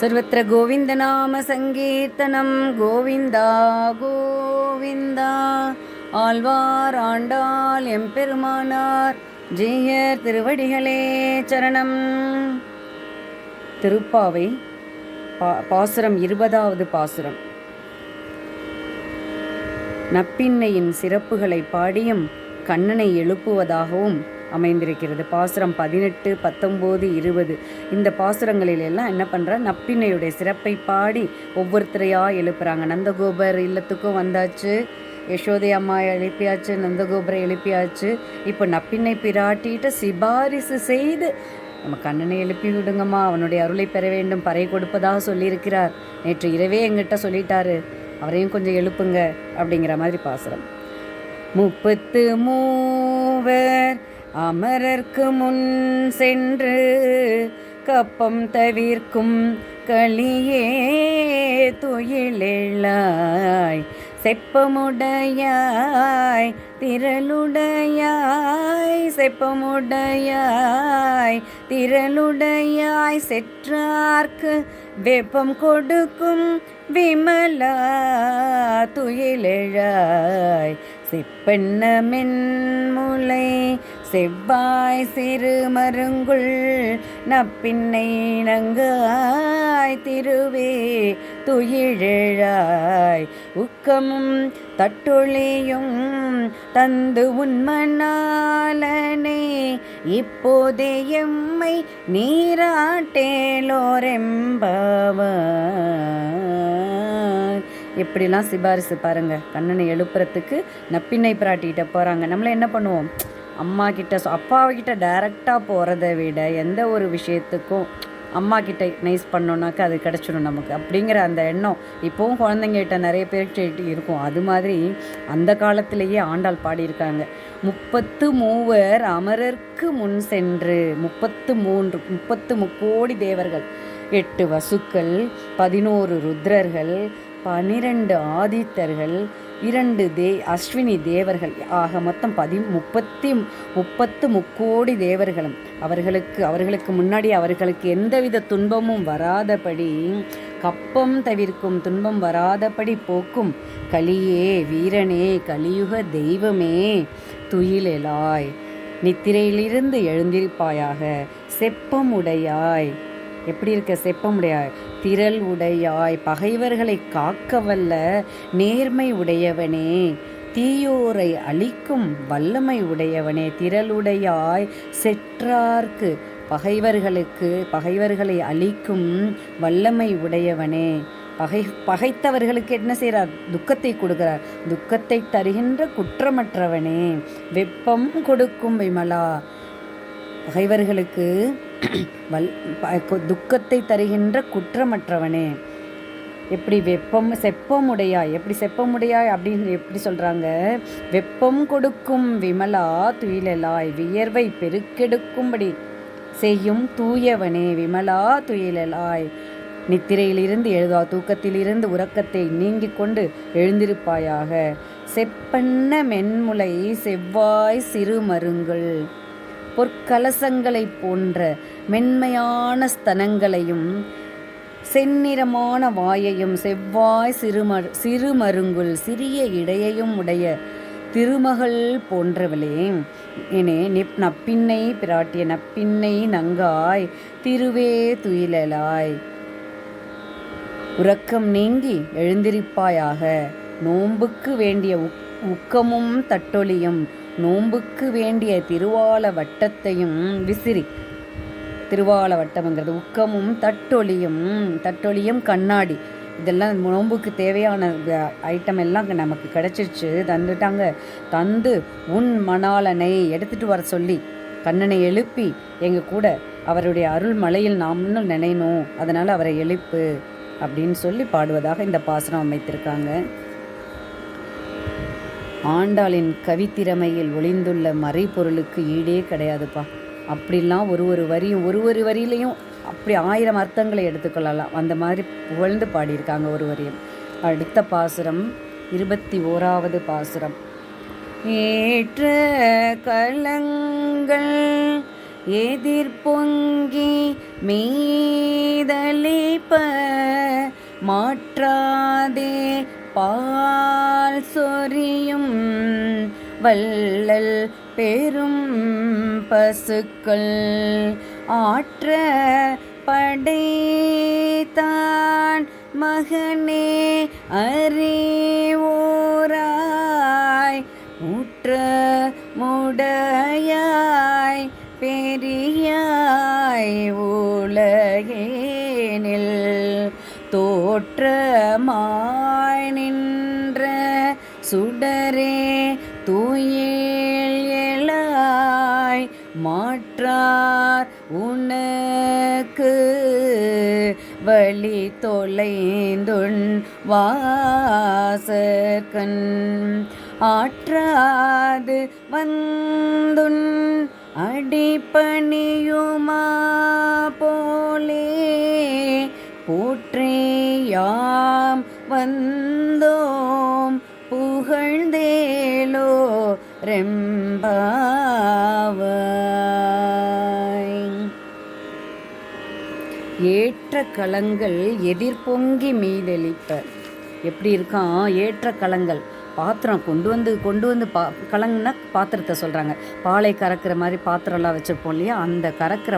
सर्वत्र गोविन्दनामसङ्कीर्तनं गोविन्दा गोविन्दा ஆழ்வார் ஆண்டாள் எம்பெருமானார் ஜெயர் திருவடிகளே சரணம். திருப்பாவை பாசுரம் 20வது பாசுரம். நப்பின்னையின் சிறப்புகளை பாடியும் கண்ணனை எழுப்புவதாகவும் அமைந்திருக்கிறது. பாசுரம் 18, 19, 20 இந்த பாசுரங்களில் எல்லாம் என்ன பண்ணுற, நப்பின்னையுடைய சிறப்பை பாடி ஒவ்வொருத்தரையாக எழுப்புறாங்க. நந்தகோபர் இல்லத்துக்கும் வந்தாச்சு, யசோதை அம்மா எழுப்பியாச்சு, நந்தகோபுரை எழுப்பியாச்சு. இப்போ நப்பின்னை பிராட்டிகிட்ட சிபாரிசு செய்து நம்ம கண்ணனை எழுப்பி விடுங்கம்மா, அவனுடைய அருளை பெற வேண்டும், பறை கொடுப்பதாக சொல்லியிருக்கிறார். நேற்று இரவே எங்கிட்ட சொல்லிட்டாரு, அவரையும் கொஞ்சம் எழுப்புங்க அப்படிங்கிற மாதிரி பாசுரம். 33 அமரர்க்கு முன் சென்று கப்பம் தவிர்க்கும் களியே துயிலெழாய் செப்பமுடையாய் திரளுடையாய் செப்பமுடையாய் திரளுடையாய் செற்றார்க்கு வெப்பம் கொடுக்கும் விமலா துயிலெழாய் செப்பென்ன மென்முலை செவ்வாய் சிறு மருங்குள் நப்பின்னை நங்காய் திருவே துயிலெழாய் உக்கமும் தட்டொழியும் தந்து உன்மணாலனே இப்போதே எம்மை நீராட்டேலோரெம்பாவாய். எப்படிலாம் சிபாரிசு பாருங்கள். கண்ணனை எழுப்புறதுக்கு நப்பின்னை பிராட்டிகிட்ட போகிறாங்க. நம்மள என்ன பண்ணுவோம், அம்மா கிட்ட அப்பாவுக்கிட்ட டைரெக்டாக போகிறத விட எந்த ஒரு விஷயத்துக்கும் அம்மா கிட்ட நைஸ் பண்ணோன்னாக்கா அது கிடச்சிடும் நமக்கு அப்படிங்கிற அந்த எண்ணம் இப்போவும் குழந்தைங்ககிட்ட நிறைய பேர்கிட்ட இருக்கும். அது மாதிரி அந்த காலத்திலேயே ஆண்டாள் பாடியிருக்காங்க. 33 அமரர்க்கு முன் சென்று 33 கோடி தேவர்கள், 8 வசுக்கள், 11 ருத்ரர்கள், 12 ஆதித்தர்கள், 2 அஸ்வினி தேவர்கள், ஆக மொத்தம் 30 முக்கோடி தேவர்களும் அவர்களுக்கு முன்னாடி அவர்களுக்கு எந்தவித துன்பமும் வராதபடி, கப்பம் தவிர்க்கும் துன்பம் வராதபடி போக்கும் கலியே வீரனே கலியுக தெய்வமே துயிலெழாய் நித்திரையிலிருந்து எழுந்திருப்பாயாக செப்பம் உடையாய். எப்படி இருக்க செப்பமுடையாய், திரள் உடையாய், பகைவர்களை காக்க வல்ல நேர்மை உடையவனே, தீயோரை அழிக்கும் வல்லமை உடையவனே, திரளுடையாய் செற்றார்க்கு பகைவர்களை அழிக்கும் வல்லமை உடையவனே. பகைத்தவர்களுக்கு என்ன செய்கிறார், துக்கத்தை கொடுக்கிறார். துக்கத்தை தருகின்ற குற்றமற்றவனே, வெப்பம் கொடுக்கும் விமலா, பகைவர்களுக்கு துக்கத்தை தருகின்ற குற்றமற்றவனே. எப்படி செப்பமுடையாய், எப்படி செப்பமுடையாய் அப்படின்னு எப்படி சொல்கிறாங்க, வெப்பம் கொடுக்கும் விமலா துயிலெழாய், வியர்வை பெருக்கெடுக்கும்படி செய்யும் தூயவனே விமலா துயிலெழாய், நித்திரையிலிருந்து எழுதா, தூக்கத்திலிருந்து உறக்கத்தை நீங்கி கொண்டு எழுந்திருப்பாயாக. செப்பென்ன மென்முலை செவ்வாய் சிறு மருங்குள், பொற்கலசங்களை போன்ற மென்மையான ஸ்தனங்களையும் செந்நிறமான வாயையும் செவ்வாய் சிறுமருங்குள் சிறிய இடையையும் உடைய திருமகள் போன்றவளே எனே நப்பின்னை பிராட்டிய நப்பின்னை நங்காய் திருவே துயிலெழாய், உறக்கம் நீங்கி எழுந்திருப்பாயாக. நோன்புக்கு வேண்டிய உக்கமும் தட்டொழியும், நோன்புக்கு வேண்டிய திருவால வட்டத்தையும் விசிறி, திருவால வட்டம்ங்கிறது உக்கமும் தட்டொழியும் கண்ணாடி, இதெல்லாம் நோன்புக்கு தேவையான ஐட்டம் எல்லாம் நமக்கு கிடச்சிருச்சு, தந்துட்டாங்க. தந்து உன் மணாலனை எடுத்துகிட்டு வர சொல்லி கண்ணனை எழுப்பி எங்கள் கூட அவருடைய அருள் மலையில் நாமளும் நினைனோம், அதனால் அவரை எழுப்பு அப்படின்னு சொல்லி பாடுவதாக இந்த பாசுரம் அமைத்திருக்காங்க. ஆண்டாளின் கவித்திறமையில் ஒளிந்துள்ள மறைபொருளுக்கு ஈடே கிடையாதுப்பா. அப்படிலாம் ஒரு வரியிலையும் அப்படி 1000 அர்த்தங்களை எடுத்துக்கொள்ளலாம். அந்த மாதிரி புகழ்ந்து பாடியிருக்காங்க ஒரு வரியும். அடுத்த பாசுரம் 21வது பாசுரம். ஏற்ற கலங்கள் எதிர்பொங்கி மீதளிப்ப மாற்றாதே பால் சொரியும் வள்ளல் பெரும் பசுக்கள் ஆற்ற படைத்தான் மகனே அறிவோராய் ஊற்ற முடையாய் பெரியாய் உலகேனில் தோற்றமாய் நின்ற சுடரே தூயேழாய் மாற்றார் உனக்கு வழி தொலைந்துன் வாசற்கண் ஆற்றாது வந்துன் அடிபணியுமா போலே போற்றியாம் வந்தோம் புகழ்ந்தேலோ ரெம்பாவாய். ஏற்ற களங்கள் எதிர்பொங்கி மீதளிப்ப. எப்படி இருக்கான் ஏற்ற களங்கள்? பாத்திரம் கொண்டு வந்து கலங்குனா பாத்திரத்தை சொல்கிறாங்க. பாலை கறக்கிற மாதிரி பாத்திரம்லாம் வச்சுருப்போம் இல்லையா, அந்த கறக்கிற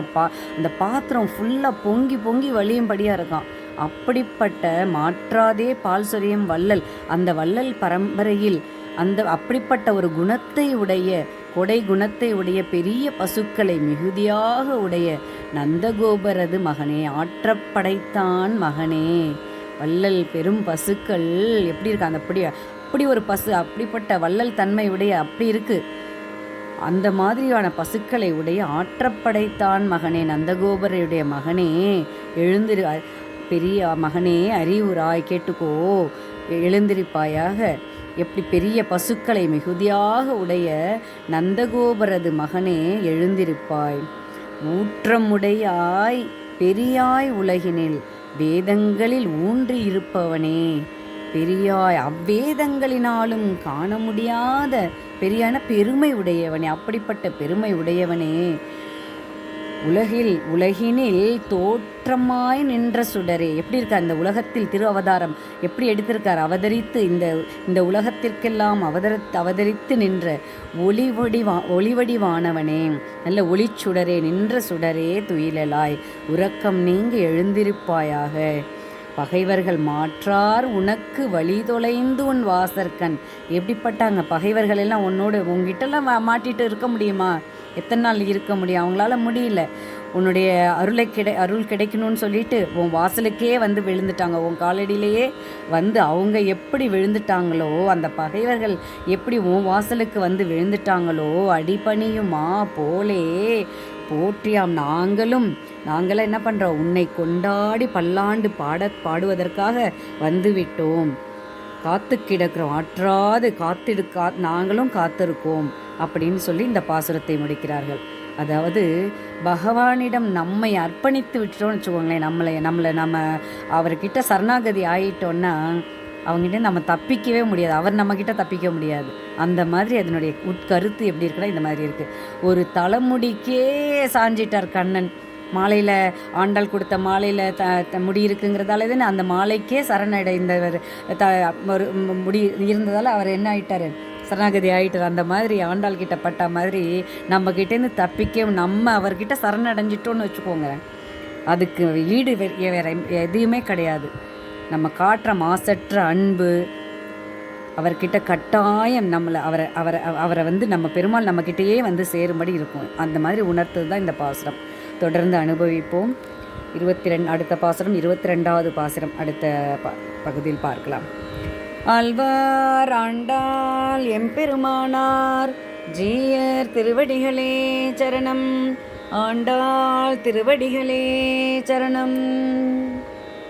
அந்த பாத்திரம் ஃபுல்லாக பொங்கி பொங்கி வழியும்படியாக இருக்கான். அப்படிப்பட்ட மாற்றாதே பால் சொரியும் வள்ளல், அந்த வள்ளல் பரம்பரையில் அப்படிப்பட்ட ஒரு குணத்தை உடைய கொடை குணத்தை உடைய பெரிய பசுக்களை மிகுதியாக உடைய நந்தகோபரது மகனே, ஆற்றப்படைத்தான் மகனே. வள்ளல் பெரும் பசுக்கள் எப்படி இருக்கு? அந்த அப்படி ஒரு பசு, அப்படிப்பட்ட வள்ளல் தன்மை உடைய அப்படி இருக்கு. அந்த மாதிரியான பசுக்களை உடைய ஆற்றப்படைத்தான் மகனே, நந்தகோபரையுடைய மகனே, எழுந்திரு பெரிய மகனே, அறிவுராய் கேட்டுக்கோ, எழுந்திருப்பாயாக. எப்படி பெரிய பசுக்களை மிகுதியாக உடைய நந்தகோபரது மகனே எழுந்திருப்பாய். ஊற்றமுடையாய் பெரியாய் உலகினில் வேதங்களில் ஊன்றி இருப்பவனே, பெரியாய் அவ்வேதங்களினாலும் காண முடியாத பெரியான பெருமை உடையவனே, அப்படிப்பட்ட பெருமை உடையவனே, உலகினில் தோற்றமாய் நின்ற சுடரே. எப்படி இருக்க அந்த உலகத்தில் திரு அவதாரம் எப்படி எடுத்திருக்கார்? அவதரித்து இந்த உலகத்திற்கெல்லாம் அவதரித்து நின்ற ஒளிவடிவானவனே, நல்ல ஒளிச்சுடரே, நின்ற சுடரே, துயிலலாய் உறக்கம் நீங்கி எழுந்திருப்பாயாக. பகைவர்கள் மாற்றார் உனக்கு வழி தொலைந்து உன் வாசற்கண். எப்படிப்பட்டாங்க பகைவர்கள் எல்லாம் உங்ககிட்டலாம் மாட்டிட்டு இருக்க முடியுமா? எத்தனை நாள் இருக்க முடியும்? அவங்களால முடியல. உன்னுடைய அருள் கிடைக்கணும்னு சொல்லிட்டு உன் வாசலுக்கே வந்து விழுந்துட்டாங்க. உன் காலடியிலேயே வந்து அவங்க எப்படி விழுந்துட்டாங்களோ, அந்த பகைவர்கள் எப்படி உன் வாசலுக்கு வந்து விழுந்துட்டாங்களோ, அடிபணியுமா போலே போற்றியாம் நாங்களும் என்ன பண்ணுறோம்? உன்னை கொண்டாடி பல்லாண்டு பாடுவதற்காக வந்துவிட்டோம். காத்து கிடக்கிறோம், ஆற்றாது நாங்களும் காத்திருக்கோம் அப்படின்னு சொல்லி இந்த பாசுரத்தை முடிக்கிறார்கள். அதாவது பகவானிடம் நம்மை அர்ப்பணித்து விட்டுட்டோம்னு வச்சுக்கோங்களேன், நம்ம அவர்கிட்ட சரணாகதி ஆகிட்டோன்னா அவங்ககிட்ட நம்ம தப்பிக்கவே முடியாது, அவர் நம்மக்கிட்ட தப்பிக்க முடியாது. அந்த மாதிரி அதனுடைய உட்கருத்து எப்படி இருக்குன்னா இந்த மாதிரி இருக்குது. ஒரு தலைமுடிக்கே சாஞ்சிட்டார் கண்ணன். மாலையில் ஆண்டாள் கொடுத்த மாலையில் முடி இருக்குங்கிறதால தானே அந்த மாலைக்கே சரணடைந்தவர் ஒரு முடி இருந்ததால் அவர் என்ன ஆகிட்டார்? சரணாகதி ஆகிட்டார். அந்த மாதிரி ஆண்டாள் கிட்ட பட்ட மாதிரி நம்ம கிட்டேருந்து தப்பிக்க நம்ம அவர்கிட்ட சரணடைஞ்சிட்டோன்னு வச்சுக்கோங்க, அதுக்கு ஈடு வேறு எதுவுமே கிடையாது. நம்ம காட்டுற மாசற்ற அன்பு அவர்கிட்ட கட்டாயம் அவரை வந்து நம்ம பெருமாள் நம்மக்கிட்டேயே வந்து சேரும்படி இருக்கும். அந்த மாதிரி உணர்த்தது தான் இந்த பாசுரம். தொடர்ந்து அனுபவிப்போம். அடுத்த பாசுரம் 22வது பாசுரம் அடுத்த பகுதியில் பார்க்கலாம். ஆழ்வார் ஆண்டாள் எம்பெருமானார் ஜீயர் திருவடிகளே சரணம். ஆண்டாள் திருவடிகளே சரணம்.